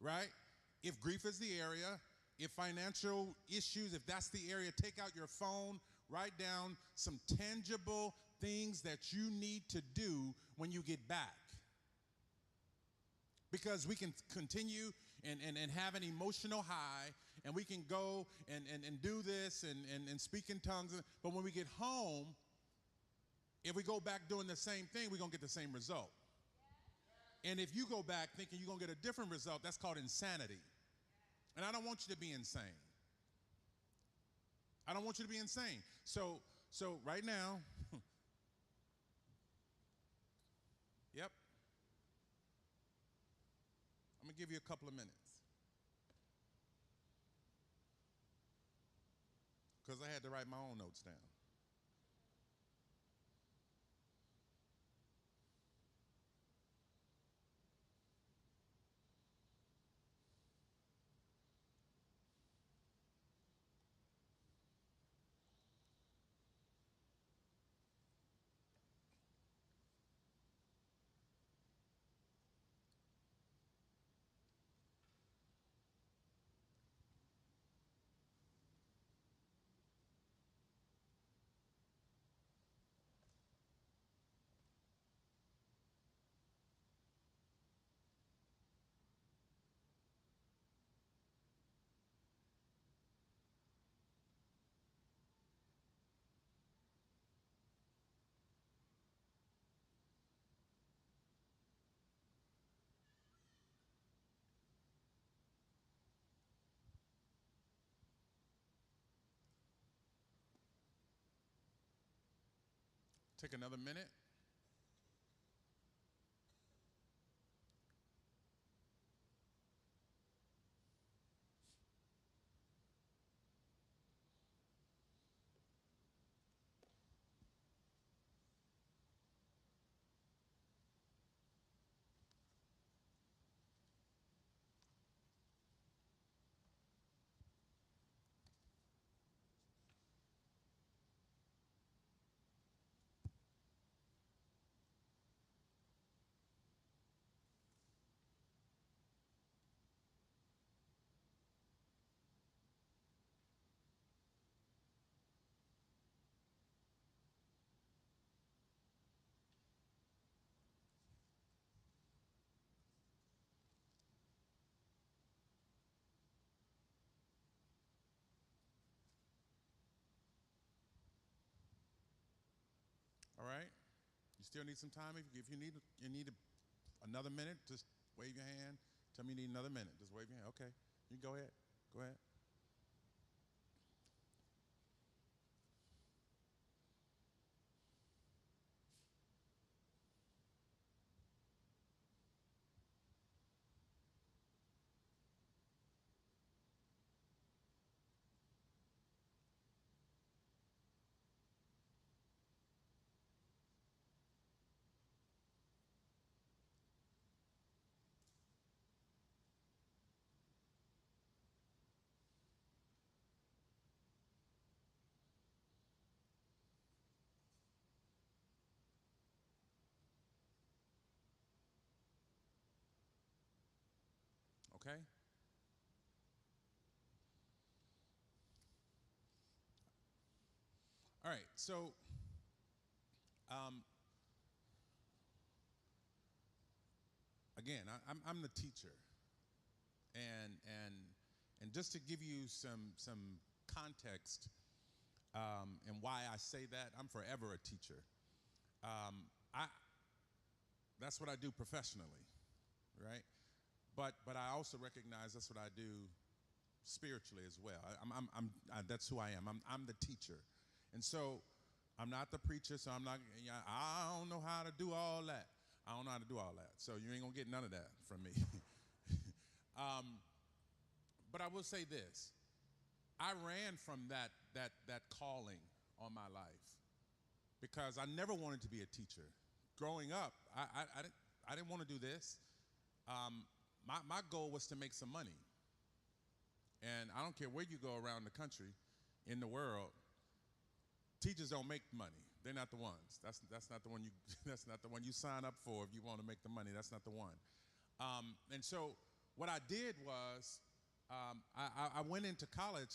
right? If grief is the area, if financial issues, if that's the area, take out your phone, write down some tangible things that you need to do when you get back. Because we can continue and have an emotional high, and we can go and do this and speak in tongues, but when we get home, if we go back doing the same thing, we're going to get the same result. And if you go back thinking you're going to get a different result, that's called insanity. And I don't want you to be insane. I don't want you to be insane. So right now, yep, I'm going to give you a couple of minutes. Because I had to write my own notes down. Take another minute. All right? You still need some time? If you need another minute, just wave your hand. Tell me you need another minute. Just wave your hand. Okay. You go ahead. Go ahead. Okay? All right. So, um, again, I'm the teacher, and just to give you some context, and why I say that, I'm forever a teacher. I That's what I do professionally, right? But I also recognize that's what I do spiritually as well. That's who I am. I'm the teacher, and so I'm not the preacher. So I'm not. I don't know how to do all that. I don't know how to do all that. So you ain't gonna get none of that from me. But I will say this: I ran from that calling on my life because I never wanted to be a teacher. Growing up, I didn't want to do this. My goal was to make some money. And I don't care where you go around the country, in the world, teachers don't make money. They're not the ones. That's not the one you sign up for if you want to make the money. That's not the one. And so what I did was I went into college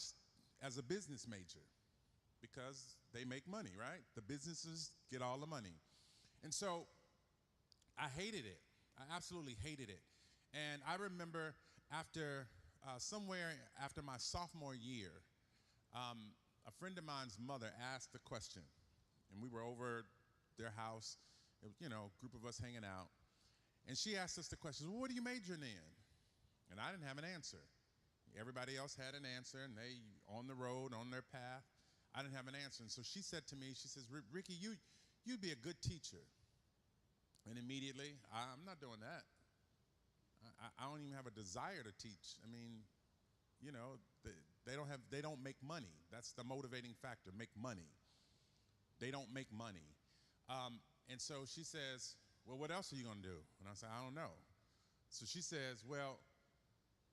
as a business major because they make money, right? The businesses get all the money. And so I hated it. I absolutely hated it. And I remember somewhere after my sophomore year, a friend of mine's mother asked the question, and we were over their house, group of us hanging out, and she asked us the question, well, what are you majoring in? And I didn't have an answer. Everybody else had an answer, and they on the road, on their path. I didn't have an answer. And so she said to me, she says, Ricky, you'd be a good teacher. And immediately, I'm not doing that. I don't even have a desire to teach. I mean, they don't make money. That's the motivating factor, make money. They don't make money. And so she says, well, what else are you going to do? And I said, I don't know. So she says, well,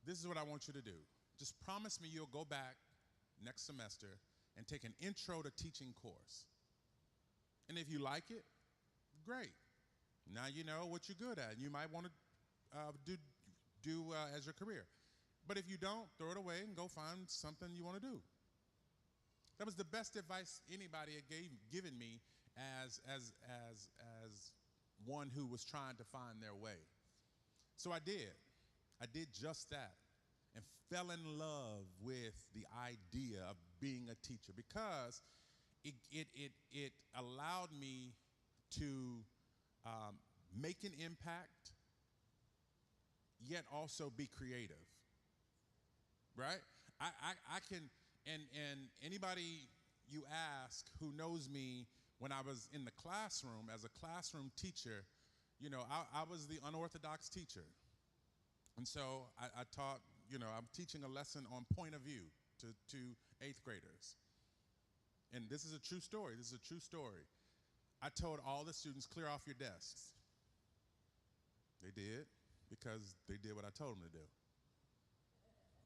this is what I want you to do. Just promise me you'll go back next semester and take an intro to teaching course. And if you like it, great. Now you know what you're good at. You might want to do as your career. But if you don't, throw it away and go find something you want to do. That was the best advice anybody had given me as one who was trying to find their way. So I did. I did just that and fell in love with the idea of being a teacher because it allowed me to make an impact, yet also be creative, right? I can, and anybody you ask who knows me when I was in the classroom as a classroom teacher, I was the unorthodox teacher. And so I taught, I'm teaching a lesson on point of view to 8th graders. And this is a true story. This is a true story. I told all the students, clear off your desks. They did, because they did what I told them to do.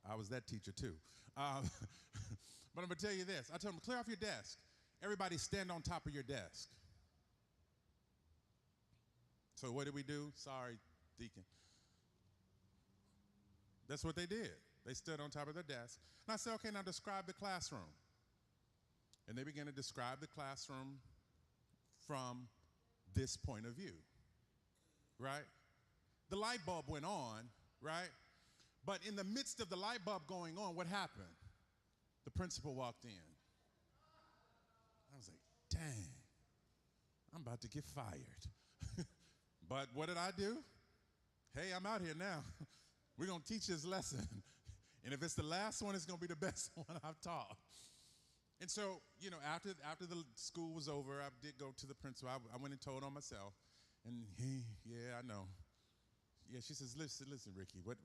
I was that teacher too. But I'm going to tell you this. I told them, clear off your desk. Everybody stand on top of your desk. So what did we do? Sorry, Deacon. That's what they did. They stood on top of their desk. And I said, okay, now describe the classroom. And they began to describe the classroom from this point of view, right? The light bulb went on, right? But in the midst of the light bulb going on, what happened? The principal walked in. I was like, dang, I'm about to get fired. But what did I do? Hey, I'm out here now. We're going to teach this lesson. And if it's the last one, it's going to be the best one I've taught. And so, after the school was over, I did go to the principal. I went and told on myself. And yeah, I know. Yeah, she says, listen, Ricky, what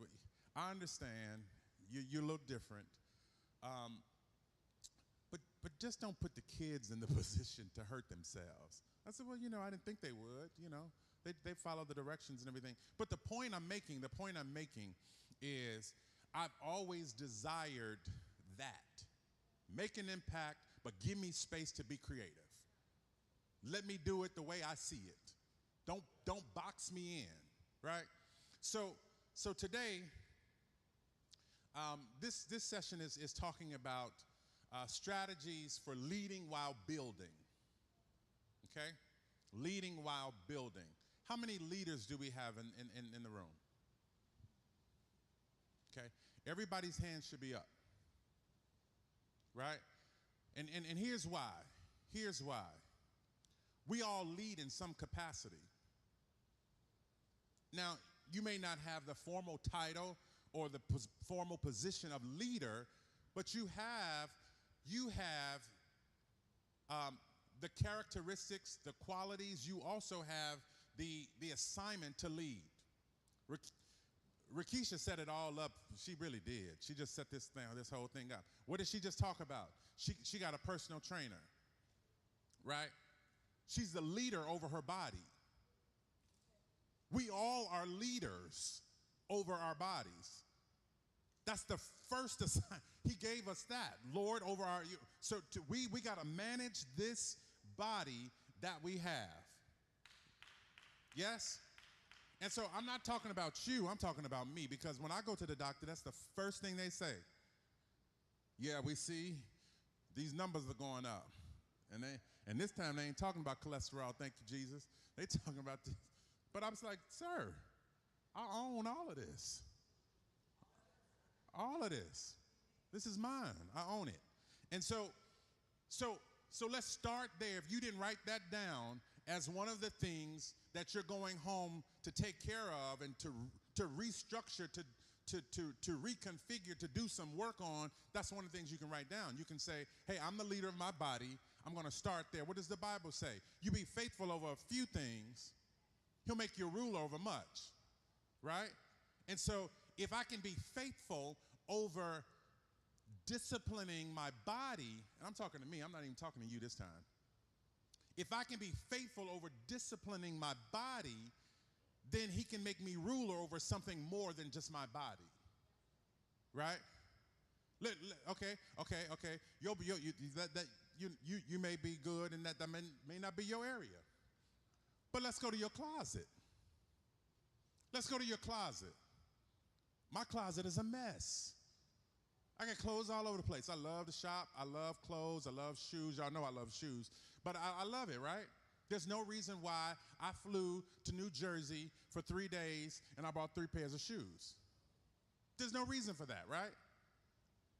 I understand. You're a little different. But just don't put the kids in the position to hurt themselves. I said, well, I didn't think they would, They follow the directions and everything. But the point I'm making is I've always desired that. Make an impact, but give me space to be creative. Let me do it the way I see it. Don't box me in, right? So today, this session is talking about strategies for leading while building, okay? Leading while building. How many leaders do we have in the room? Okay, everybody's hand should be up, right? And here's why. Here's why. We all lead in some capacity. Now, you may not have the formal title or the formal position of leader, but you have the characteristics, the qualities. You also have the assignment to lead. Rakisha set it all up. She really did. She just set this whole thing up. What did she just talk about? She got a personal trainer, right? She's the leader over her body. We all are leaders over our bodies. That's the first assignment. He gave us that, Lord, over our. So we got to manage this body that we have. Yes? And so I'm not talking about you, I'm talking about me, because when I go to the doctor, that's the first thing they say. Yeah, we see these numbers are going up. And this time they ain't talking about cholesterol, thank you, Jesus. They talking about this. But I was like, sir, I own all of this. All of this. This is mine. I own it. And so let's start there. If you didn't write that down as one of the things that you're going home to take care of and to restructure, to reconfigure, to do some work on, that's one of the things you can write down. You can say, hey, I'm the leader of my body. I'm going to start there. What does the Bible say? You be faithful over a few things, he'll make you ruler over much, right? And so if I can be faithful over disciplining my body, and I'm talking to me, I'm not even talking to you this time. If I can be faithful over disciplining my body, then he can make me ruler over something more than just my body, right? Okay. You may be good, and that may not be your area. But let's go to your closet. Let's go to your closet. My closet is a mess. I got clothes all over the place. I love to shop. I love clothes. I love shoes. Y'all know I love shoes. But I love it, right? There's no reason why I flew to New Jersey for 3 days and I bought 3 pairs of shoes. There's no reason for that, right?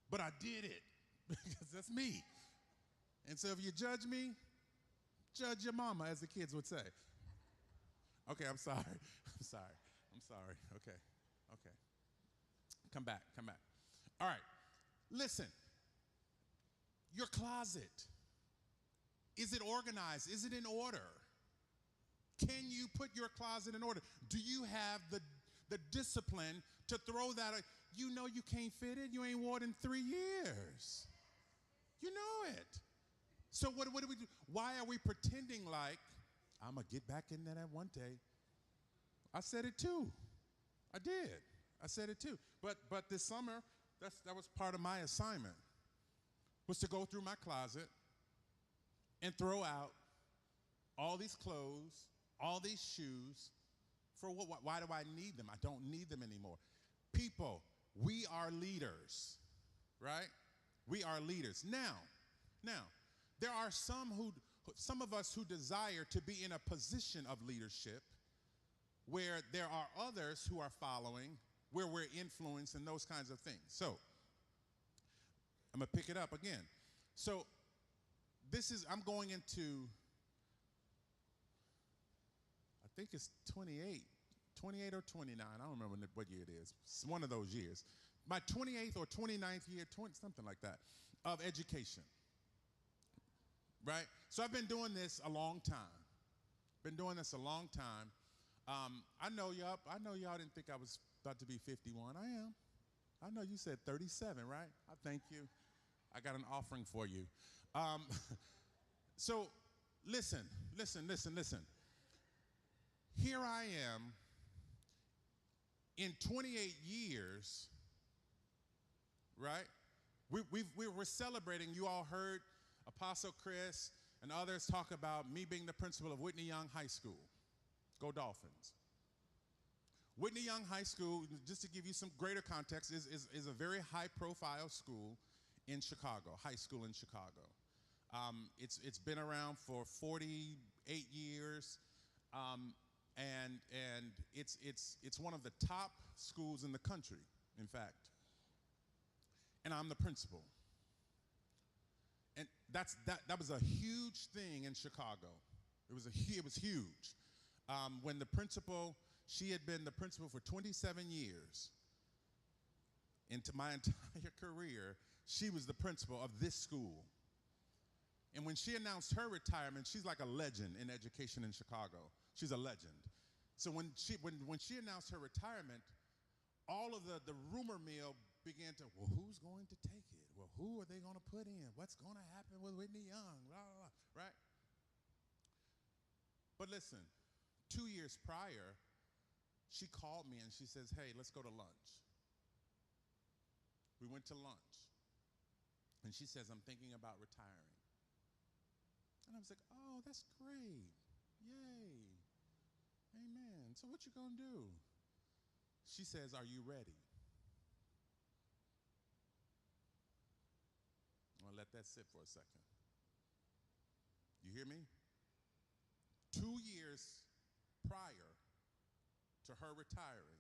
But I did it because that's me. And so if you judge me, judge your mama, as the kids would say. Okay, I'm sorry. Okay. Come back. All right, listen. Your closet, is it organized? Is it in order? Can you put your closet in order? Do you have the discipline to throw that? You know you can't fit it. You ain't wore it in 3 years. You know it. So what do we do? Why are we pretending like, I'm going to get back in there that one day? I said it too. I did. I said it too. But this summer, that was part of my assignment, was to go through my closet and throw out all these clothes, all these shoes. For what? Why do I need them? I don't need them anymore. People, we are leaders, right? We are leaders. Now, there are some of us who desire to be in a position of leadership where there are others who are following, where we're influenced and those kinds of things. So, I'm going to pick it up again. So, I'm going into, I think it's 28 or 29. I don't remember what year it is. It's one of those years. My 28th or 29th year, something like that, of education. Right? So I've been doing this a long time. I know y'all didn't think I was about to be 51. I am. I know you said 37, right? I thank you. I got an offering for you. So listen. Here I am in 28 years, right? We're celebrating. You all heard Apostle Chris and others talk about me being the principal of Whitney Young High School. Go Dolphins. Whitney Young High School, just to give you some greater context, is a very high-profile school in Chicago, high school in Chicago. It's been around for 48 years, and it's one of the top schools in the country, in fact. And I'm the principal. And that was a huge thing in Chicago. It was huge. When the principal, she had been the principal for 27 years. Into my entire career, she was the principal of this school. And when she announced her retirement, she's like a legend in education in Chicago. She's a legend. So when she announced her retirement, all of the rumor mill began to, well, who's going to take it? Well, who are they going to put in? What's going to happen with Whitney Young? Blah, blah, blah, right? But listen, 2 years prior, she called me and she says, hey, let's go to lunch. We went to lunch. And she says, I'm thinking about retiring. And I was like, oh, that's great. Yay. Amen. And so what you gonna do? She says, are you ready? I'm gonna let that sit for a second. You hear me? 2 years prior to her retiring,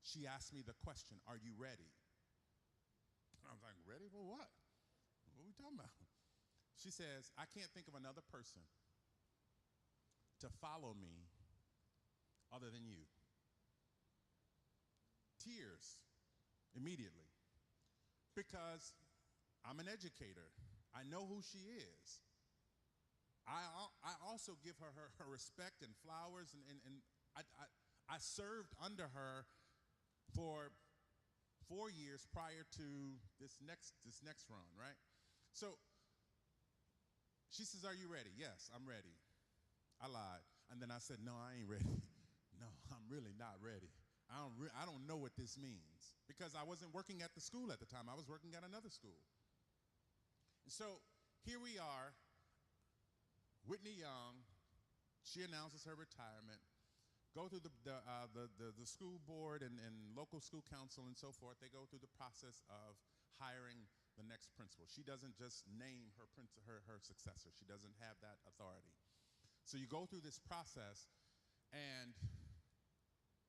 she asked me the question, are you ready? And I was like, ready for what? What are we talking about? She says, I can't think of another person to follow me other than you. Tears immediately. Because I'm an educator. I know who she is. I also give her respect and flowers, and I served under her for 4 years prior to this next run, right? So she says, are you ready? Yes, I'm ready. I lied. And then I said, no, I ain't ready. No, I'm really not ready. I don't know what this means. Because I wasn't working at the school at the time. I was working at another school. And so here we are, Whitney Young. She announces her retirement. Go through the school board and local school council and so forth. They go through the process of hiring the next principal. She doesn't just name her successor. She doesn't have that authority. So you go through this process, and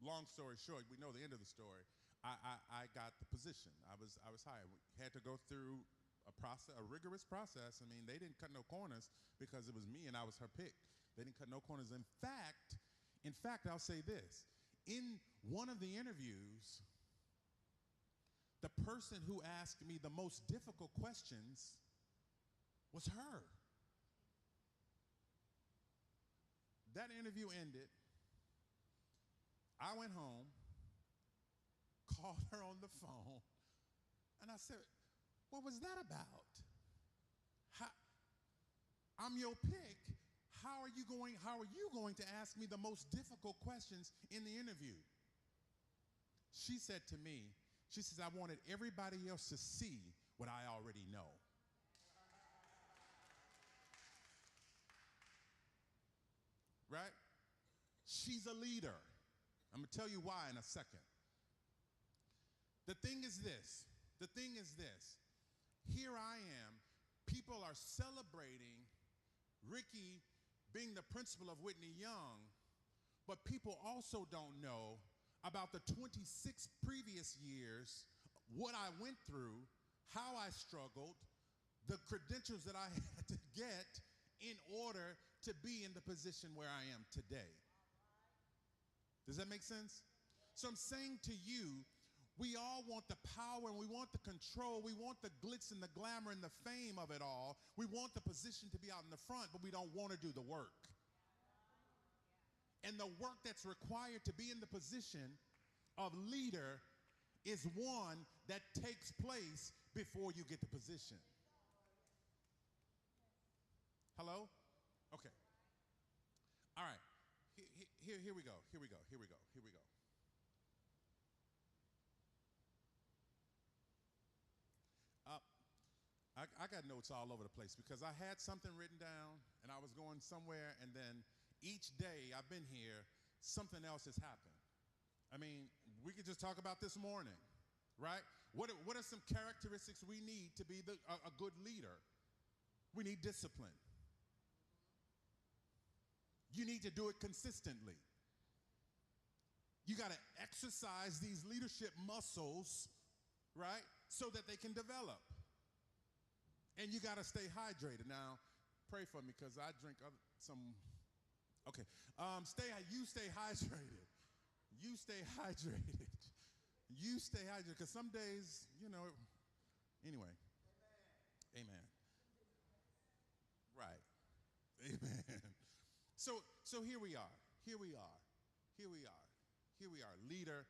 long story short, we know the end of the story. I got the position. I was hired. We had to go through a rigorous process. I mean, they didn't cut no corners because it was me and I was her pick. They didn't cut no corners. In fact, I'll say this. In one of the interviews, the person who asked me the most difficult questions was her. That interview ended. I went home, called her on the phone, and I said, what was that about? I'm your pick. How are you going to ask me the most difficult questions in the interview? She said to me, she says, I wanted everybody else to see what I already know. Right? She's a leader. I'm going to tell you why in a second. The thing is this. Here I am. People are celebrating Ricky being the principal of Whitney Young, but people also don't know about the 26 previous years, what I went through, how I struggled, the credentials that I had to get in order to be in the position where I am today. Does that make sense? So I'm saying to you, we all want the power and we want the control. We want the glitz and the glamour and the fame of it all. We want the position to be out in the front, but we don't want to do the work. And the work that's required to be in the position of leader is one that takes place before you get the position. Hello? Okay. All right. Here we go. I got notes all over the place because I had something written down and I was going somewhere, and then each day I've been here, something else has happened. I mean, we could just talk about this morning, right? What are some characteristics we need to be a good leader? We need discipline. You need to do it consistently. You got to exercise these leadership muscles, right, so that they can develop. And you got to stay hydrated. Now, pray for me because I drink okay. You stay hydrated. You stay hydrated. You stay hydrated because some days, anyway. Amen. Right. Amen. So here we are. Leader.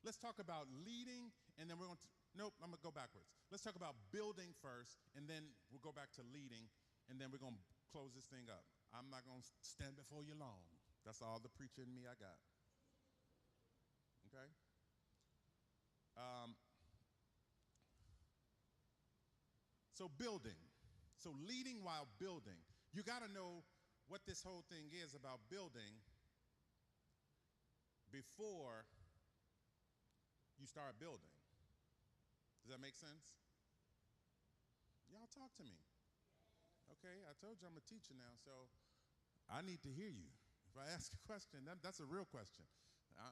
Let's talk about leading, and then I'm going to go backwards. Let's talk about building first, and then we'll go back to leading, and then we're going to close this thing up. I'm not going to stand before you long. That's all the preacher in me I got. Okay? So building. So leading while building. You got to know what this whole thing is about building. before you start building. Does that make sense? Y'all talk to me. Okay, I told you I'm a teacher now, so I need to hear you. If I ask a question, that's a real question.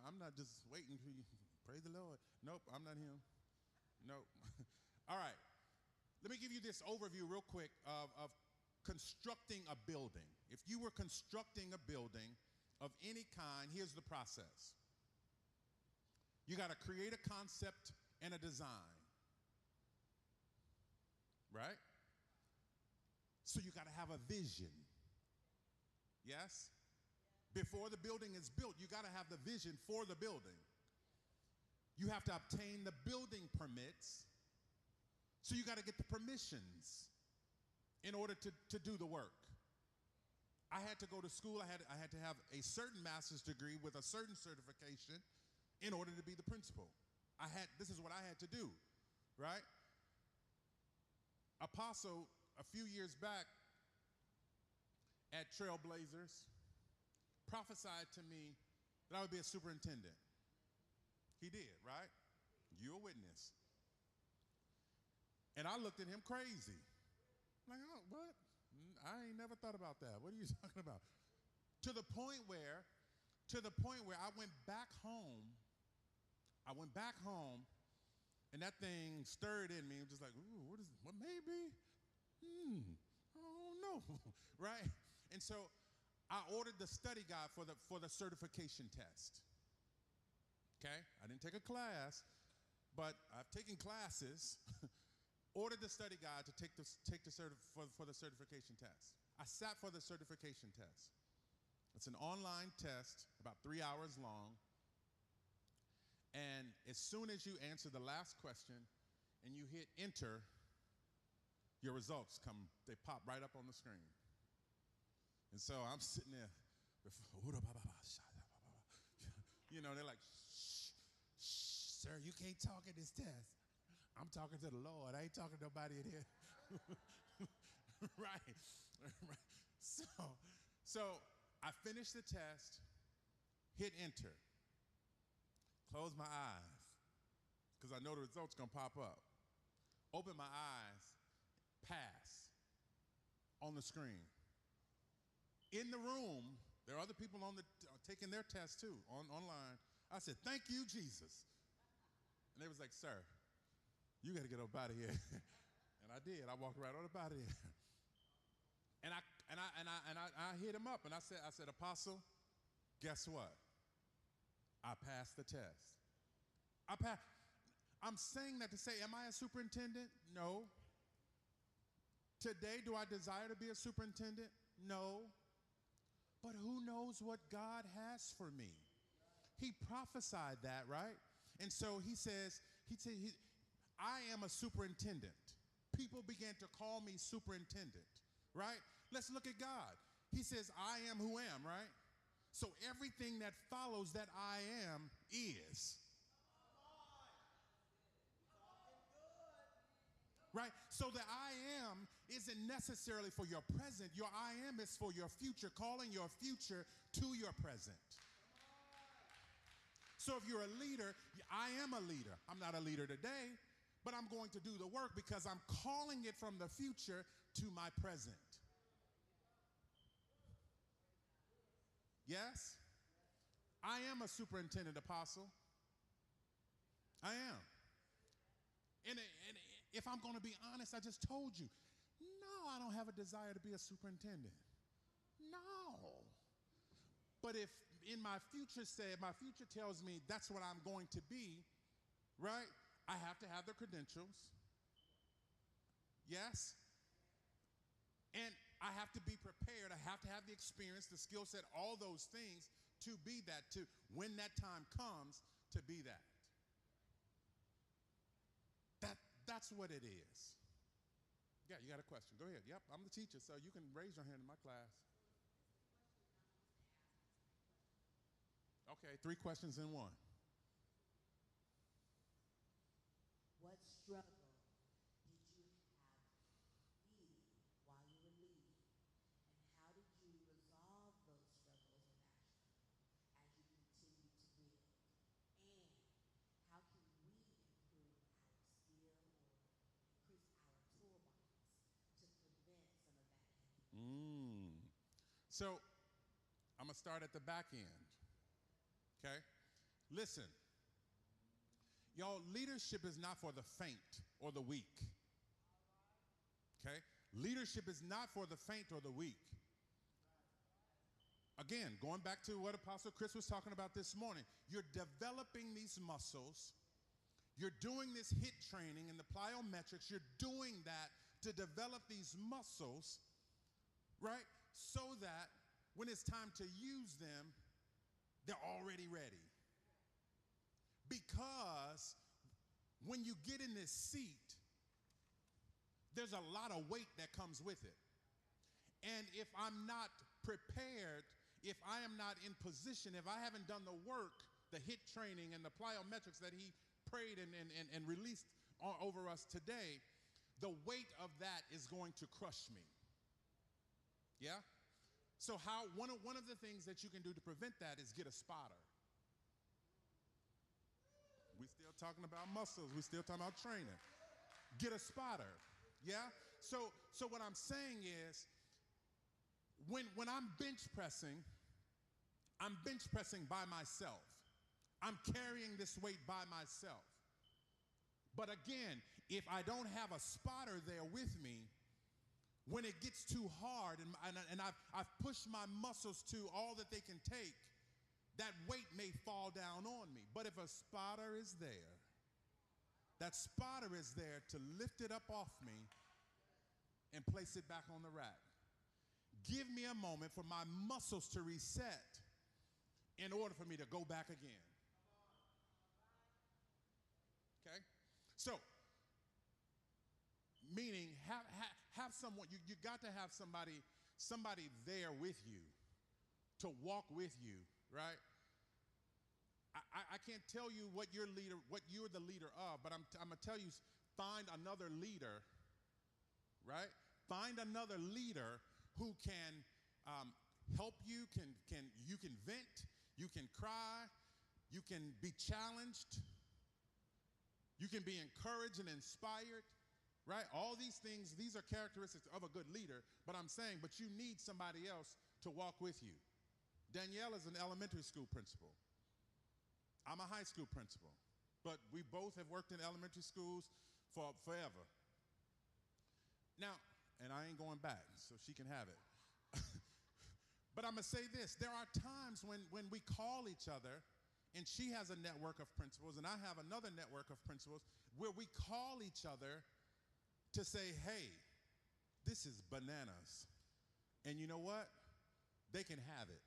I'm not just waiting for you. Praise the Lord. Nope, I'm not him. Nope. All right. Let me give you this overview real quick of constructing a building. If you were constructing a building of any kind, here's the process. You got to create a concept and a design, right? So you got to have a vision. Yes? Before the building is built, you got to have the vision for the building. You have to obtain the building permits. So you got to get the permissions in order to do the work. I had to go to school. I had to have a certain master's degree with a certain certification in order to be the principal. This is what I had to do, right? Apostle, a few years back at Trailblazers, prophesied to me that I would be a superintendent. He did, right? You're a witness. And I looked at him crazy. Like, oh, what? I ain't never thought about that. What are you talking about? To the point where I went back home. And that thing stirred in me. I'm just like, ooh, what maybe? I don't know, right? And so I ordered the study guide for the certification test. Okay, I didn't take a class, but I've taken classes. Ordered the study guide to for the certification test. I sat for the certification test. It's an online test, about 3 hours long. And as soon as you answer the last question and you hit enter, your results they pop right up on the screen. And so I'm sitting there, you know, they're like, shh, sir, you can't talk at this test. I'm talking to the Lord. I ain't talking to nobody in here. Right. So I finished the test, hit enter, close my eyes, because I know the results gonna pop up. Open my eyes, pass on the screen. In the room, there are other people taking their test too, online. I said, thank you, Jesus. And they was like, sir, you got to get up out of here. And I did. I walked right on up out of there. And I hit him up and I said, Apostle, guess what? I passed the test. I'm saying that to say, am I a superintendent? No. Today, do I desire to be a superintendent? No. But who knows what God has for me? He prophesied that, right? And so he says, I am a superintendent. People began to call me superintendent, right? Let's look at God. He says, I am who am, right? So everything that follows that I am is. Right? So the I am isn't necessarily for your present. Your I am is for your future, calling your future to your present. So if you're a leader, I am a leader. I'm not a leader today, but I'm going to do the work because I'm calling it from the future to my present. Yes? I am a superintendent, Apostle. I am. And if I'm going to be honest, I just told you, no, I don't have a desire to be a superintendent. No. But if in my future tells me that's what I'm going to be, right? I have to have the credentials. Yes? And I have to be prepared. I have to have the experience, the skill set, all those things to be that, to when that time comes, to be that. That's what it is. Yeah, you got a question. Go ahead. Yep, I'm the teacher, so you can raise your hand in my class. Okay, 3 questions in one. What struggle did you have leading while you were leading? And how did you resolve those struggles and actually as you continue to build? So I'm going to start at the back end. Okay? Listen, y'all, leadership is not for the faint or the weak. Okay? Leadership is not for the faint or the weak. Again, going back to what Apostle Chris was talking about this morning, you're developing these muscles. You're doing this HIIT training and the plyometrics. You're doing that to develop these muscles, right? So that when it's time to use them, they're already ready. Because when you get in this seat, there's a lot of weight that comes with it. And if I'm not prepared, if I am not in position, if I haven't done the work, the HIIT training and the plyometrics that he prayed and released over us today, the weight of that is going to crush me. Yeah? So one of the things that you can do to prevent that is get a spotter. We're still talking about muscles. We're still talking about training. Get a spotter. Yeah? So what I'm saying is, when I'm bench pressing by myself. I'm carrying this weight by myself. But again, if I don't have a spotter there with me, when it gets too hard and I've pushed my muscles to all that they can take, that weight may fall down on me. But if a spotter is there, that spotter is there to lift it up off me and place it back on the rack. Give me a moment for my muscles to reset in order for me to go back again. Okay? So, meaning have someone, you got to have somebody there with you to walk with you, right? I can't tell you what you're the leader of, but I'm going to tell you, find another leader, right? Find another leader who can help you, you can vent, you can cry, you can be challenged, you can be encouraged and inspired, right? All these things, these are characteristics of a good leader, but I'm saying, but you need somebody else to walk with you. Danielle is an elementary school principal. I'm a high school principal, but we both have worked in elementary schools for forever. Now, and I ain't going back, so she can have it. But I'm going to say this. There are times when we call each other, and she has a network of principals, and I have another network of principals, where we call each other to say, hey, this is bananas. And you know what? They can have it.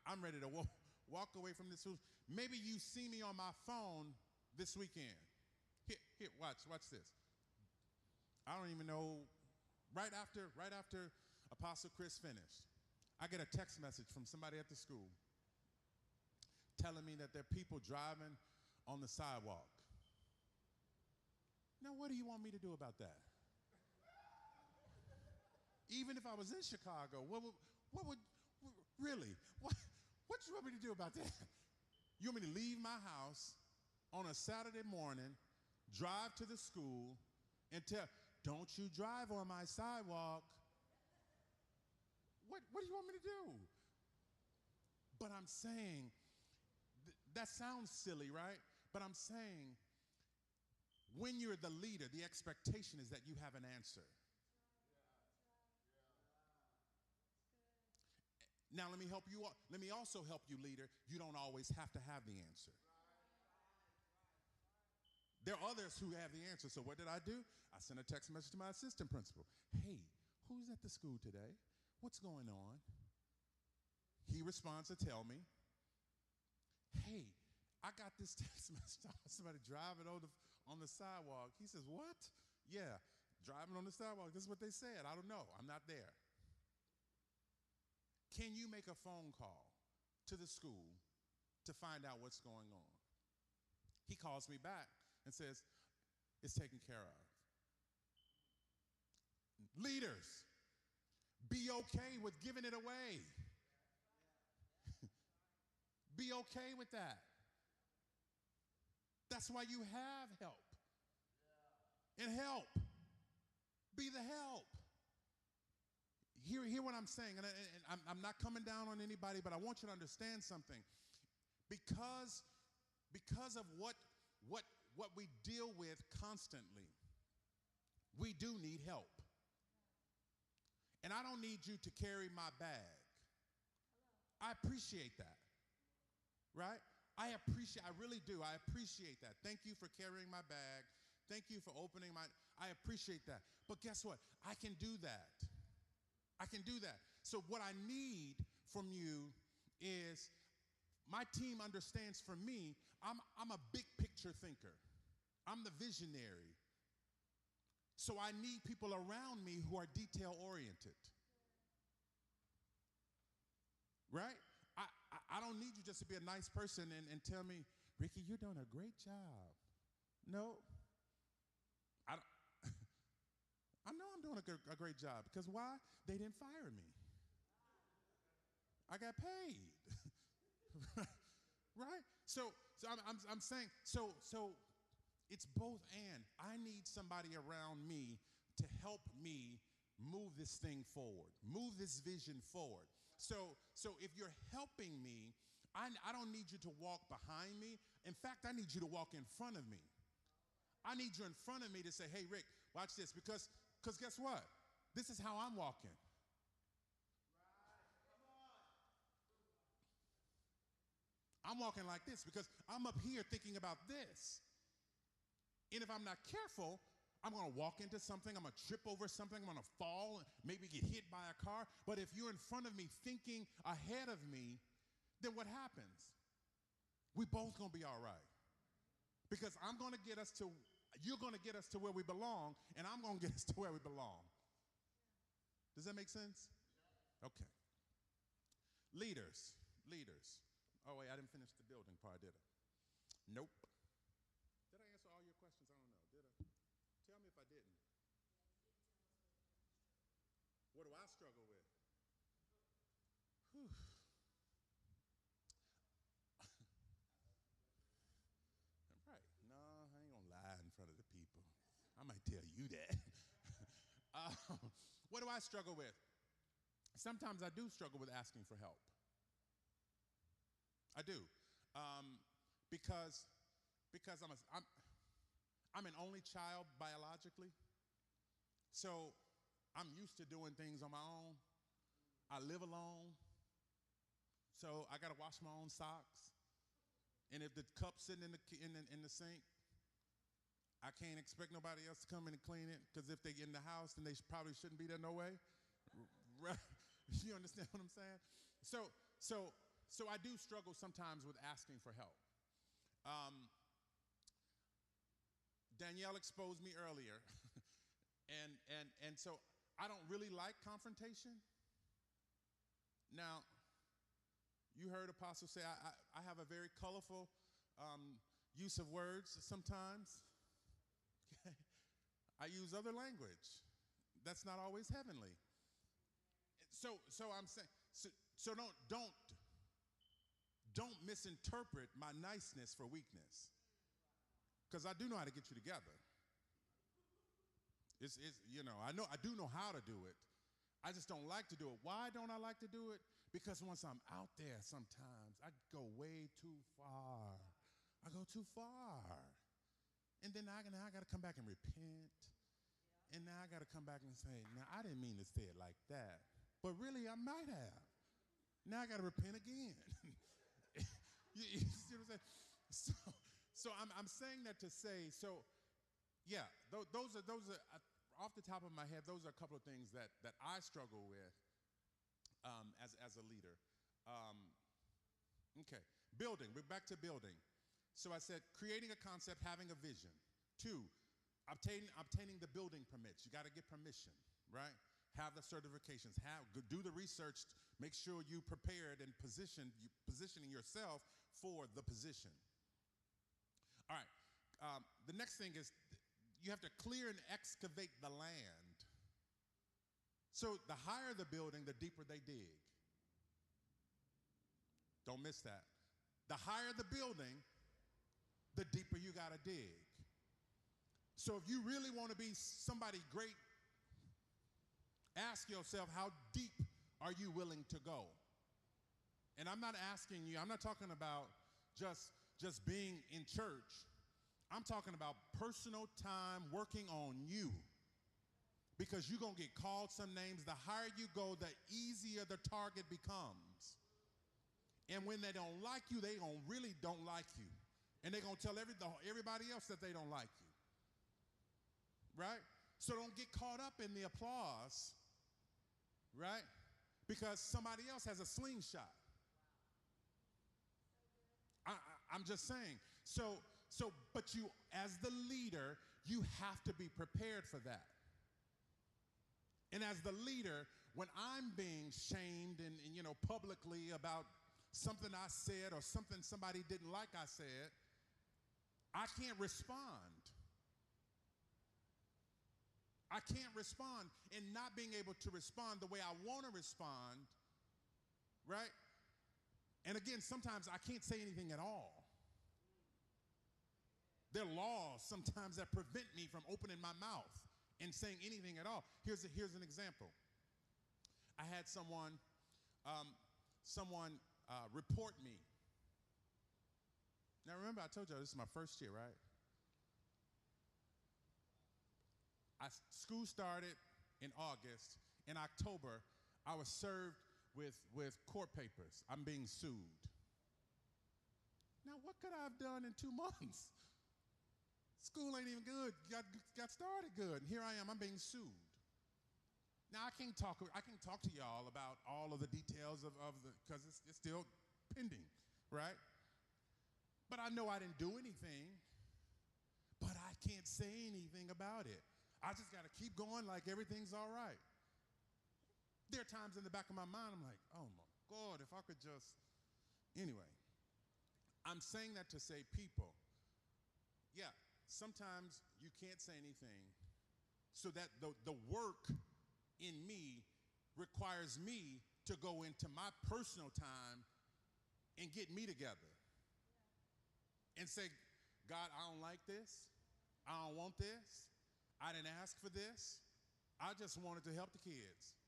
I'm ready to walk away from this. Maybe you see me on my phone this weekend. Here, watch this. I don't even know, right after Apostle Chris finished, I get a text message from somebody at the school telling me that there are people driving on the sidewalk. Now, what do you want me to do about that? Even if I was in Chicago, what would really, what you want me to do about that? You want me to leave my house on a Saturday morning, drive to the school, and tell, don't you drive on my sidewalk. What do you want me to do? But I'm saying, that sounds silly, right? But I'm saying, when you're the leader, the expectation is that you have an answer. Now let me help you. Let me also help you, leader. You don't always have to have the answer. There are others who have the answer. So what did I do? I sent a text message to my assistant principal. Hey, who's at the school today? What's going on? He responds to tell me, hey, I got this text message on somebody driving on the sidewalk. He says, what? Yeah, driving on the sidewalk. This is what they said. I don't know. I'm not there. Can you make a phone call to the school to find out what's going on? He calls me back and says, it's taken care of. Leaders, be okay with giving it away. Be okay with that. That's why you have help. And help. Be the help. hear what I'm saying, and I'm not coming down on anybody, but I want you to understand something. Because of what we deal with constantly, we do need help. And I don't need you to carry my bag. I appreciate that, right? I really do. I appreciate that. Thank you for carrying my bag. Thank you for opening I appreciate that. But guess what? I can do that. I can do that. So what I need from you is, my team understands for me, I'm a big picture thinker. I'm the visionary. So I need people around me who are detail oriented. Right? I don't need you just to be a nice person and tell me, Ricky, you're doing a great job. No. I know I'm doing a great job, because why? They didn't fire me. I got paid. Right? So I'm saying, so it's both and. I need somebody around me to help me move this thing forward, move this vision forward. So if you're helping me, I don't need you to walk behind me. In fact, I need you to walk in front of me. I need you in front of me to say, hey, Rick, watch this, because guess what? This is how I'm walking. I'm walking like this because I'm up here thinking about this. And if I'm not careful, I'm going to walk into something, I'm going to trip over something, I'm going to fall, and maybe get hit by a car. But if you're in front of me thinking ahead of me, then what happens? We both going to be all right. Because I'm going to get us to, you're going to get us to where we belong, and I'm going to get us to where we belong. Does that make sense? Okay. Leaders. Oh, wait, I didn't finish the building part, did I? Nope. Did I answer all your questions? I don't know. Did I? Tell me if I didn't. What do I struggle with? Whew. Right. No, I ain't gonna lie in front of the people. I might tell you that. What do I struggle with? Sometimes I do struggle with asking for help. I do, because I'm an only child biologically, so I'm used to doing things on my own. I live alone, so I gotta wash my own socks. And if the cup's sitting in the sink, I can't expect nobody else to come in and clean it, because if they're in the house, then they probably shouldn't be there no way. Right? You understand what I'm saying? So I do struggle sometimes with asking for help. Danielle exposed me earlier, and so I don't really like confrontation. Now, you heard Apostle say I have a very colorful use of words sometimes. I use other language that's not always heavenly. So I'm saying, so don't misinterpret my niceness for weakness, because I do know how to get you together. It's I do know how to do it. I just don't like to do it. Why don't I like to do it? Because once I'm out there, sometimes I go way too far. I go too far. And then I got to come back and repent. And now I got to come back and say, now I didn't mean to say it like that. But really, I might have. Now I got to repent again. you see what I'm saying? So I'm saying that to say, yeah, those are off the top of my head, those are a couple of things that I struggle with as a leader. Okay, building. We're back to building. So I said creating a concept, having a vision. 2, obtaining the building permits. You got to get permission, right? Have the certifications. Do the research. Make sure you prepared and positioning yourself for the position. All right. The next thing is you have to clear and excavate the land. So the higher the building, the deeper they dig. Don't miss that. The higher the building, the deeper you got to dig. So if you really want to be somebody great Ask yourself, how deep are you willing to go? And I'm not asking you, I'm not talking about just being in church. I'm talking about personal time working on you. Because you're going to get called some names. The higher you go, the easier the target becomes. And when they don't like you, they really don't like you. And they're going to tell everybody else that they don't like you. Right? So don't get caught up in the applause, right? Because somebody else has a slingshot. I'm just saying. But you, as the leader, you have to be prepared for that. And as the leader, when I'm being shamed and publicly about something I said or something somebody didn't like I said, I can't respond. I can't respond, and not being able to respond the way I want to respond, right? And again, sometimes I can't say anything at all. There are laws sometimes that prevent me from opening my mouth and saying anything at all. Here's an example. I had someone report me. Now remember, I told you this is my first year, right? School started in August. In October, I was served with court papers. I'm being sued. Now, what could I have done in 2 months? School ain't even good. Got started good. And here I am. I'm being sued. Now, I can't talk to y'all about all of the details of the, because it's still pending, right? But I know I didn't do anything. But I can't say anything about it. I just got to keep going like everything's all right. There are times in the back of my mind, I'm like, oh my God, if I could just. Anyway, I'm saying that to say, people, yeah, sometimes you can't say anything, so that the work in me requires me to go into my personal time and get me together and say, God, I don't like this. I don't want this. I didn't ask for this. I just wanted to help the kids.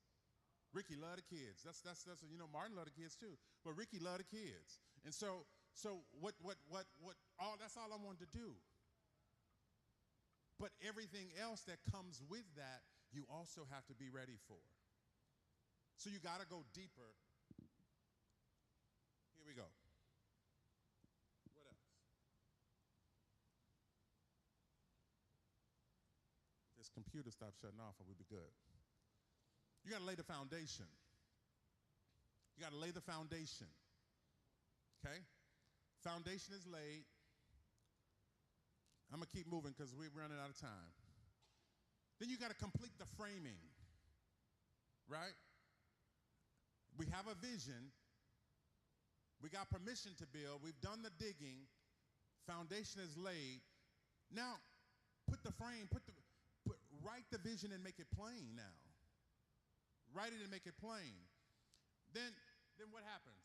Ricky loved the kids. That's Martin loved the kids too. But Ricky loved the kids. And so that's all I wanted to do. But everything else that comes with that, you also have to be ready for. So you got to go deeper. Here we go. What else? This computer stops shutting off and we'll be good. You got to lay the foundation. You got to lay the foundation. Okay? Foundation is laid. I'm going to keep moving because we're running out of time. Then you got to complete the framing. Right? We have a vision. We got permission to build. We've done the digging. Foundation is laid. Now, put the frame, write the vision and make it plain now. Write it and make it plain. Then what happens?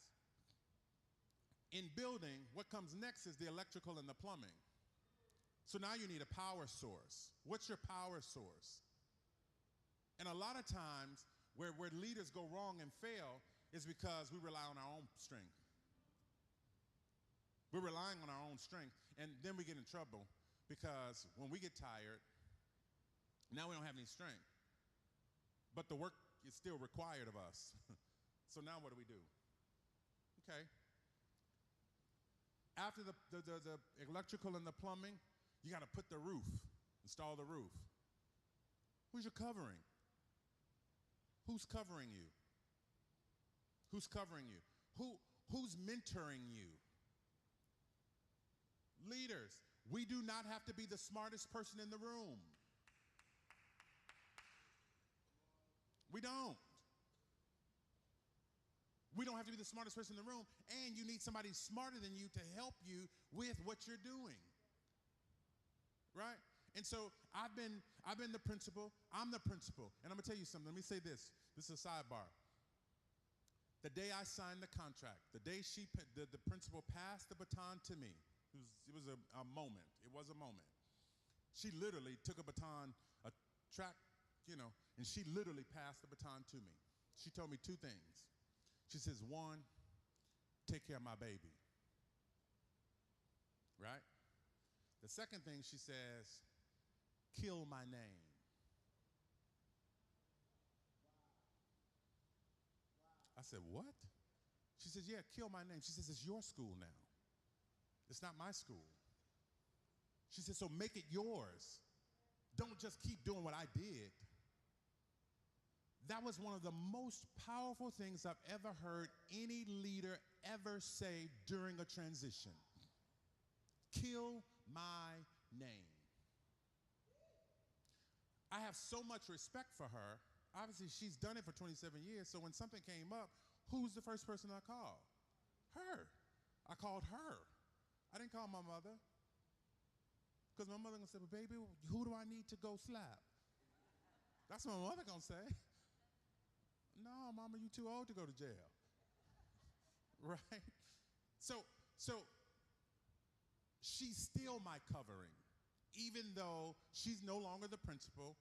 In building, what comes next is the electrical and the plumbing. So now you need a power source. What's your power source? And a lot of times where leaders go wrong and fail is because we rely on our own strength. We're relying on our own strength, and then we get in trouble because when we get tired, now we don't have any strength. But the work is still required of us. So now what do? Okay. After the electrical and the plumbing, you got to put the roof, install the roof. Who's your covering? Who's covering you? Who's covering you? Who's mentoring you? Leaders, we do not have to be the smartest person in the room. We don't. We don't have to be the smartest person in the room, and you need somebody smarter than you to help you with what you're doing. Right? And so I've been the principal. I'm the principal. And I'm going to tell you something. Let me say this. This is a sidebar. The day I signed the contract, the day the principal passed the baton to me, it was a moment. It was a moment. She literally took a baton, a track, And she literally passed the baton to me. She told me two things. She says, one, take care of my baby. Right? The second thing she says, kill my name. I said, what? She says, yeah, kill my name. She says, it's your school now. It's not my school. She said, so make it yours. Don't just keep doing what I did. That was one of the most powerful things I've ever heard any leader ever say during a transition. Kill my name. I have so much respect for her. Obviously, she's done it for 27 years, so when something came up, who's the first person I called? Her. I called her. I didn't call my mother. Because my mother gonna say, well, baby, who do I need to go slap? That's what my mother gonna say. No, mama, you too old to go to jail. Right? So she's still my covering. Even though she's no longer the principal,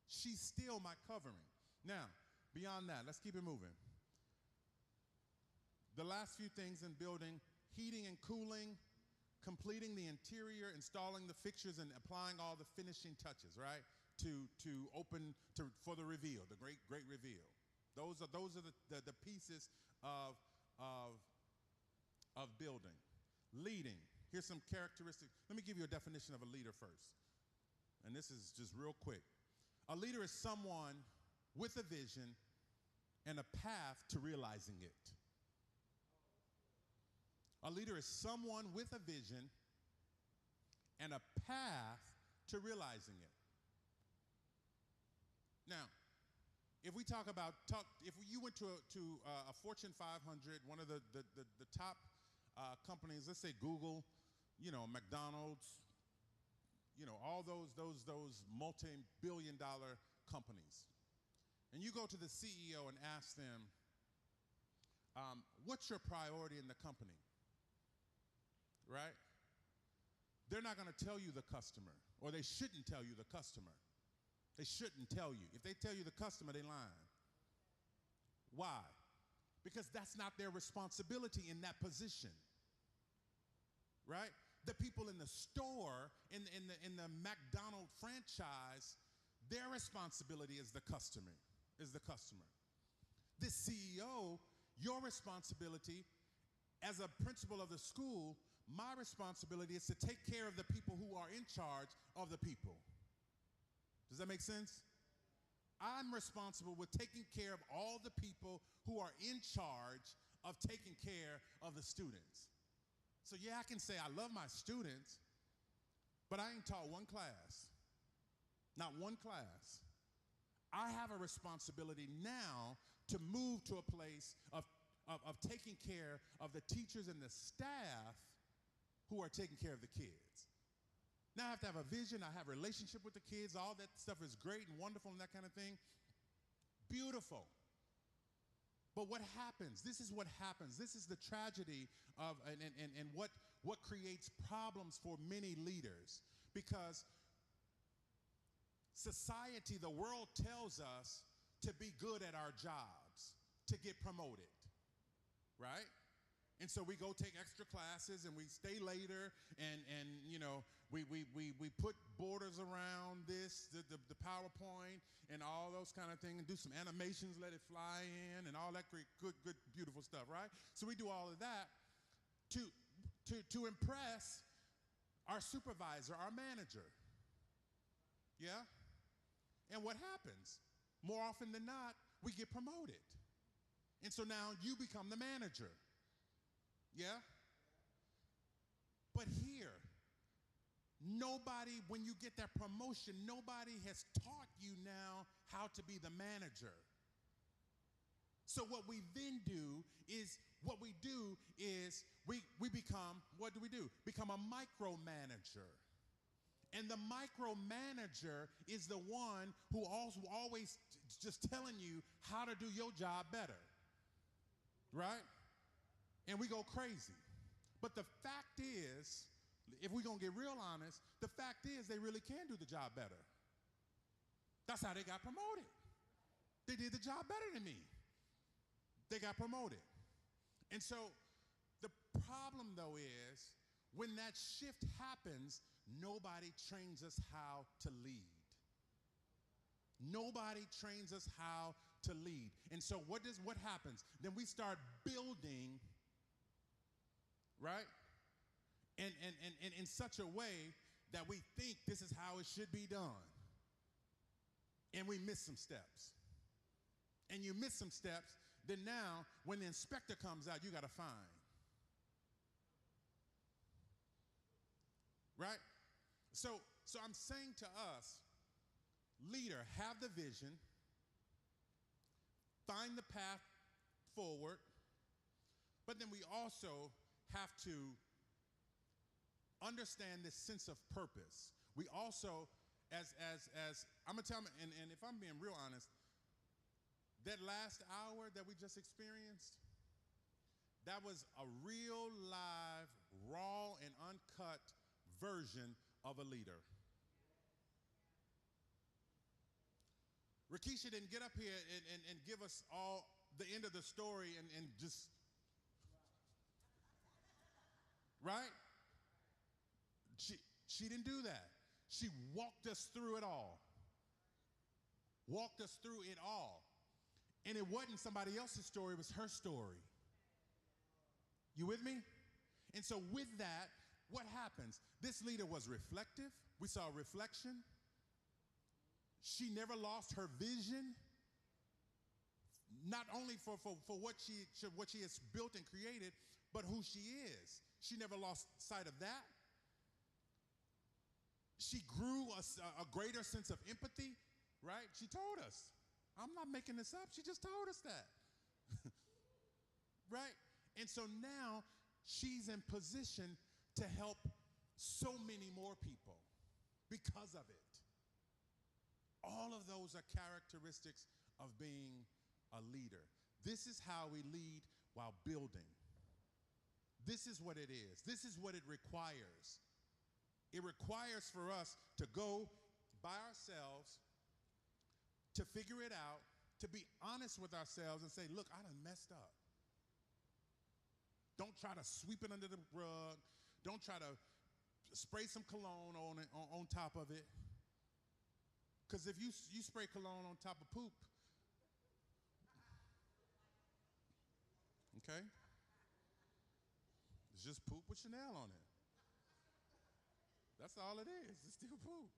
she's still my covering. Now, beyond that, let's keep it moving. The last few things in building, heating and cooling, completing the interior, installing the fixtures, and applying all the finishing touches, right? For the reveal, the great reveal. Those are the pieces of building. Leading. Here's some characteristics. Let me give you a definition of a leader first. And this is just real quick. A leader is someone with a vision and a path to realizing it. A leader is someone with a vision and a path to realizing it. Now, if we if you went to a Fortune 500, one of the top companies, let's say Google, McDonald's, all those multi-billion-dollar companies, and you go to the CEO and ask them, what's your priority in the company? Right? They're not going to tell you the customer, or they shouldn't tell you the customer. They shouldn't tell you. If they tell you the customer, they're lying. Why? Because that's not their responsibility in that position. Right? The people in the store, in the McDonald's franchise, their responsibility is the customer. This CEO, your responsibility as a principal of the school, my responsibility is to take care of the people who are in charge of the people. Does that make sense? I'm responsible with taking care of all the people who are in charge of taking care of the students. So yeah, I can say I love my students, but I ain't taught one class. Not one class. I have a responsibility now to move to a place of taking care of the teachers and the staff who are taking care of the kids. Now I have to have a vision, I have a relationship with the kids, all that stuff is great and wonderful and that kind of thing. Beautiful. But what happens? This is what happens. This is the tragedy of and what creates problems for many leaders. Because society, the world tells us to be good at our jobs, to get promoted, right? And so we go take extra classes and we stay later and we put borders around this, the PowerPoint and all those kind of things, and do some animations, let it fly in and all that great, good, beautiful stuff, right? So we do all of that to impress our supervisor, our manager. Yeah? And what happens? More often than not, we get promoted. And so now you become the manager. Yeah? But here, when you get that promotion, nobody has taught you now how to be the manager. So what we then do is, we become, what do? Become a micromanager. And the micromanager is the one who always just telling you how to do your job better. Right? And we go crazy. But the fact is, if we're going to get real honest, the fact is they really can do the job better. That's how they got promoted. They did the job better than me. They got promoted. And so the problem, though, is when that shift happens, nobody trains us how to lead. Nobody trains us how to lead. And so what happens? Then we start building, right? And in such a way that we think this is how it should be done. And we miss some steps. And you miss some steps, then now when the inspector comes out, you got to fine. Right? So I'm saying to us, leader, have the vision, find the path forward, but then we also have to understand this sense of purpose. We also, as I'm gonna tell you, and if I'm being real honest, that last hour that we just experienced, that was a real live, raw, and uncut version of a leader. Rakisha didn't get up here and give us all the end of the story and just, right? She didn't do that. She walked us through it all. Walked us through it all. And it wasn't somebody else's story, it was her story. You with me? And so with that, what happens? This leader was reflective. We saw reflection. She never lost her vision, not only for what she has built and created, but who she is. She never lost sight of that. She grew a greater sense of empathy, right? She told us. I'm not making this up. She just told us that. Right? And so now she's in position to help so many more people because of it. All of those are characteristics of being a leader. This is how we lead while building. This is what it is. This is what it requires. It requires for us to go by ourselves, to figure it out, to be honest with ourselves and say, look, I done messed up. Don't try to sweep it under the rug. Don't try to spray some cologne on top of it. Because if you spray cologne on top of poop, okay? It's just poop with Chanel on it. That's all it is. It's still poop.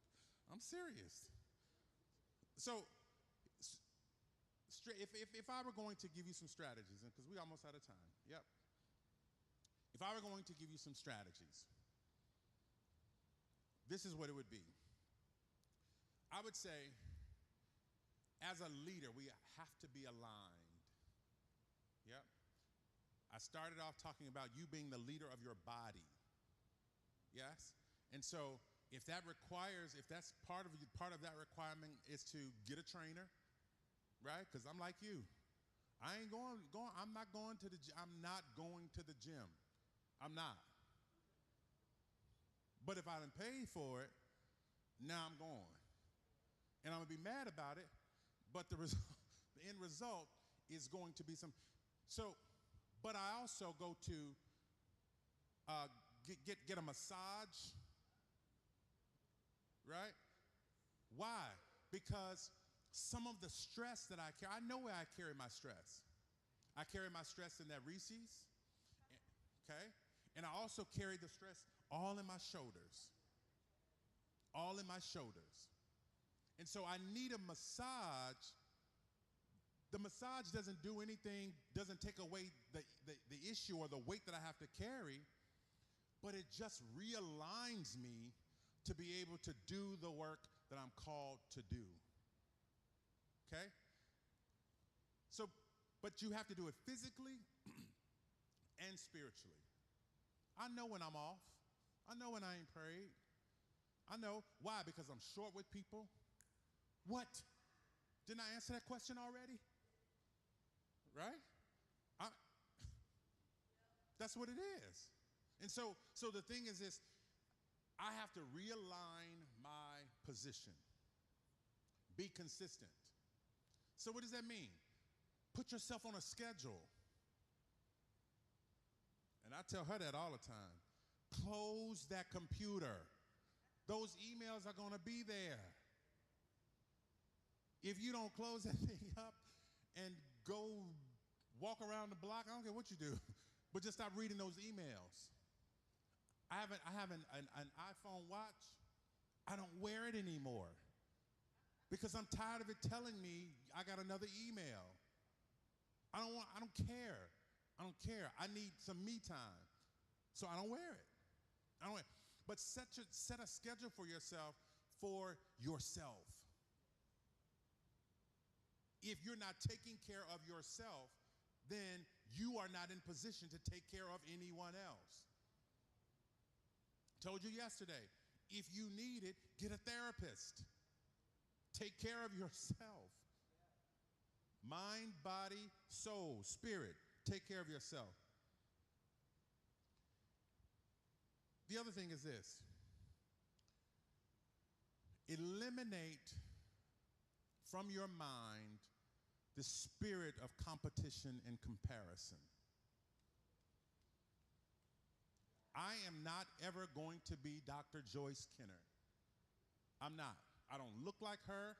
I'm serious. So, if I were going to give you some strategies, because we're almost out of time, yep. If I were going to give you some strategies, this is what it would be. I would say, as a leader, we have to be aligned. Yep. I started off talking about you being the leader of your body. Yes? And so if that's part of that requirement is to get a trainer, right? Because I'm like you. I'm not going to the gym. I'm not. But if I didn't pay for it, now I'm going. And I'm going to be mad about it, but the end result is going to be but I also go to get a massage, right? Why? Because some of the stress that I carry, I know where I carry my stress. I carry my stress in that Reese's, okay? And I also carry the stress all in my shoulders. All in my shoulders. And so I need a massage. The massage doesn't do anything, doesn't take away the issue or the weight that I have to carry, but it just realigns me to be able to do the work that I'm called to do. Okay? So, but you have to do it physically and spiritually. I know when I'm off. I know when I ain't prayed. I know. Why? Because I'm short with people. What? Didn't I answer that question already? Right? That's what it is. And so the thing is this, I have to realign my position. Be consistent. So what does that mean? Put yourself on a schedule. And I tell her that all the time. Close that computer. Those emails are going to be there. If you don't close that thing up and go walk around the block, I don't care what you do, but just stop reading those emails. I have an iPhone watch. I don't wear it anymore because I'm tired of it telling me I got another email. I don't care. I don't care. I need some me time, so I don't wear it. I don't wear it. But set a schedule for yourself If you're not taking care of yourself, then you are not in position to take care of anyone else. Told you yesterday, if you need it, get a therapist. Take care of yourself. Mind, body, soul, spirit. Take care of yourself. The other thing is this. Eliminate from your mind the spirit of competition and comparison. I am not ever going to be Dr. Joyce Kenner. I'm not. I don't look like her.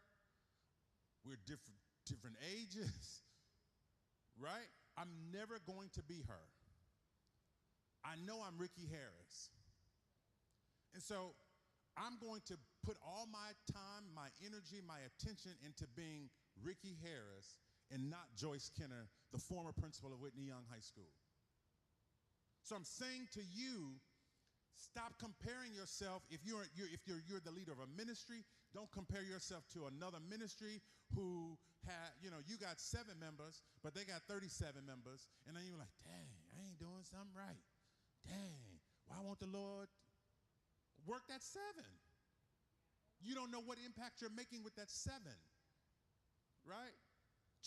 We're different ages, right? I'm never going to be her. I know I'm Ricky Harris. And so I'm going to put all my time, my energy, my attention into being Ricky Harris and not Joyce Kenner, the former principal of Whitney Young High School. So I'm saying to you, stop comparing yourself. If you're the leader of a ministry, don't compare yourself to another ministry who you got 7 members, but they got 37 members, and then you're like, dang, I ain't doing something right. Dang, why won't the Lord work that 7? You don't know what impact you're making with that 7, right?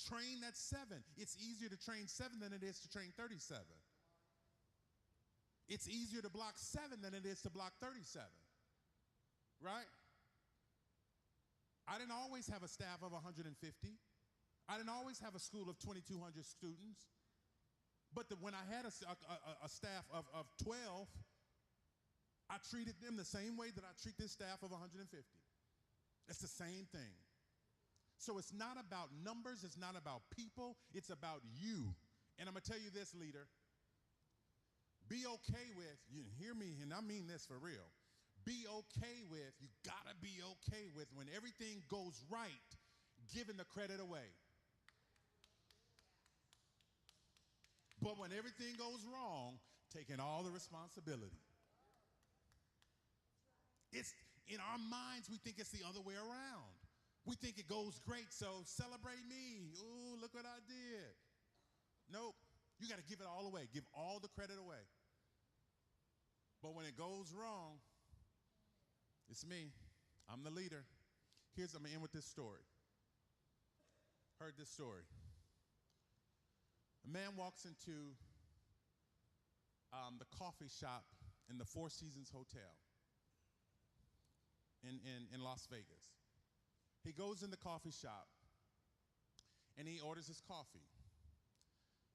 Train that 7. It's easier to train 7 than it is to train 37. It's easier to block 7 than it is to block 37, right? I didn't always have a staff of 150. I didn't always have a school of 2,200 students. But when I had a staff of 12, I treated them the same way that I treat this staff of 150. It's the same thing. So it's not about numbers. It's not about people. It's about you. And I'm going to tell you this, leader. Be okay with, you hear me, and I mean this for real. Be okay with, you gotta be okay with when everything goes right, giving the credit away. But when everything goes wrong, taking all the responsibility. It's in our minds, we think it's the other way around. We think it goes great, so celebrate me. Ooh, look what I did. Nope, you gotta give it all away. Give all the credit away. But when it goes wrong, it's me. I'm the leader. I'm going to end with this story. Heard this story. A man walks into the coffee shop in the Four Seasons Hotel in Las Vegas. He goes in the coffee shop and he orders his coffee.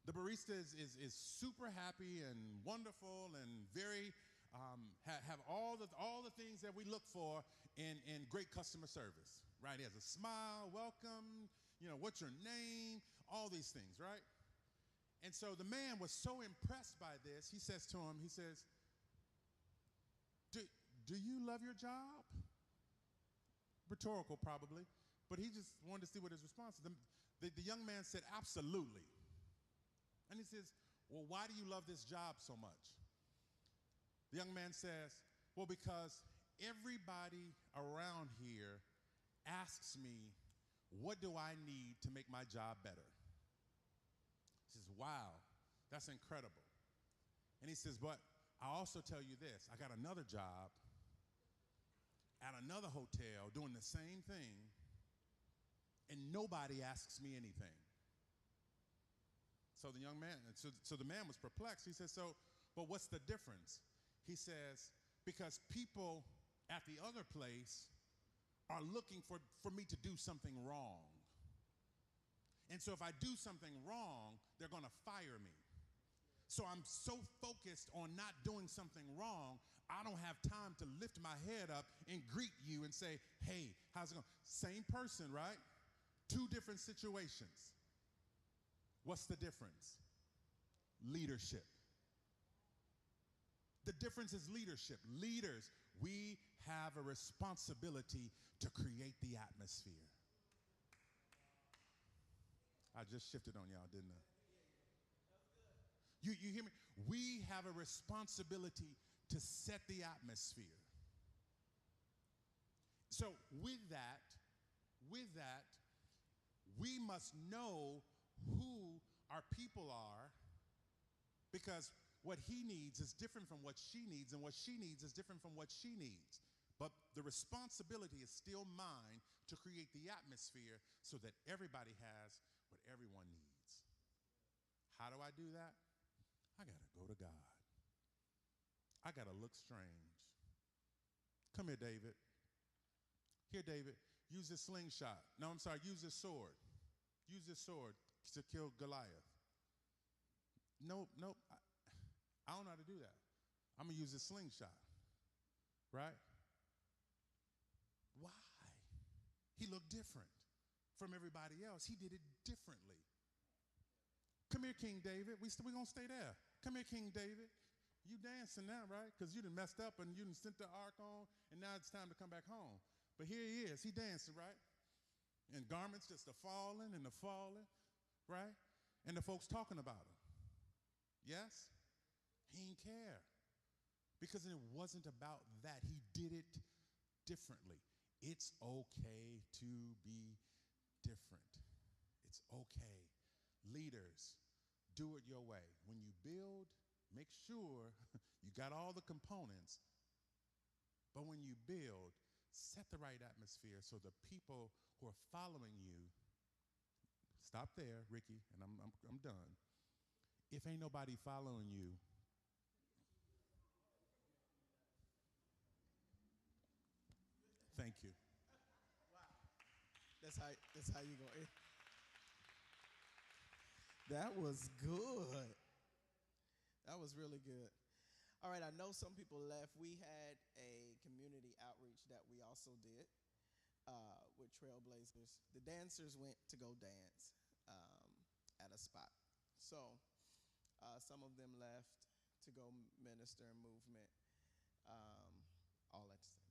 The barista is super happy and wonderful and very have all the things that we look for in great customer service, right? He has a smile, welcome, what's your name, all these things, right? And so the man was so impressed by this, he says to him, he says, do you love your job? Rhetorical probably, but he just wanted to see what his response is. The young man said, absolutely. And he says, well, why do you love this job so much? The young man says, well, because everybody around here asks me, what do I need to make my job better? He says, wow, that's incredible. And he says, but I also tell you this, I got another job at another hotel doing the same thing, and nobody asks me anything. So the young man, so the man was perplexed. He says, but what's the difference? He says, because people at the other place are looking for me to do something wrong. And so if I do something wrong, they're going to fire me. So I'm so focused on not doing something wrong, I don't have time to lift my head up and greet you and say, hey, how's it going? Same person, right? Two different situations. What's the difference? Leadership. The difference is leadership. Leaders, we have a responsibility to create the atmosphere. I just shifted on y'all, didn't I? You hear me? We have a responsibility to set the atmosphere. So with that, we must know who our people are, because what he needs is different from what she needs, and what she needs is different from what she needs. But the responsibility is still mine to create the atmosphere so that everybody has what everyone needs. How do I do that? I gotta go to God. I gotta look strange. Come here, David. Here, David, use this slingshot. No, I'm sorry, use this sword. Use this sword to kill Goliath. Nope. I don't know how to do that. I'm gonna use this slingshot, right? Why? He looked different from everybody else. He did it differently. Come here, King David. We're gonna stay there. Come here, King David. You dancing now, right? Because you done messed up and you done sent the ark on, and now it's time to come back home. But here he is. He dancing, right? And garments just a falling and a falling, right? And the folks talking about him. Yes? He didn't care. Because it wasn't about that. He did it differently. It's okay to be different. It's okay. Leaders, do it your way. When you build, make sure you got all the components. But when you build, set the right atmosphere so the people who are following you, stop there, Ricky, and I'm done. If ain't nobody following you, thank you. That's how you go. That was good. That was really good. All right, I know some people left. We had a community outreach that we also did with Trailblazers. The dancers went to go dance at a spot. So some of them left to go minister in movement. All that to say.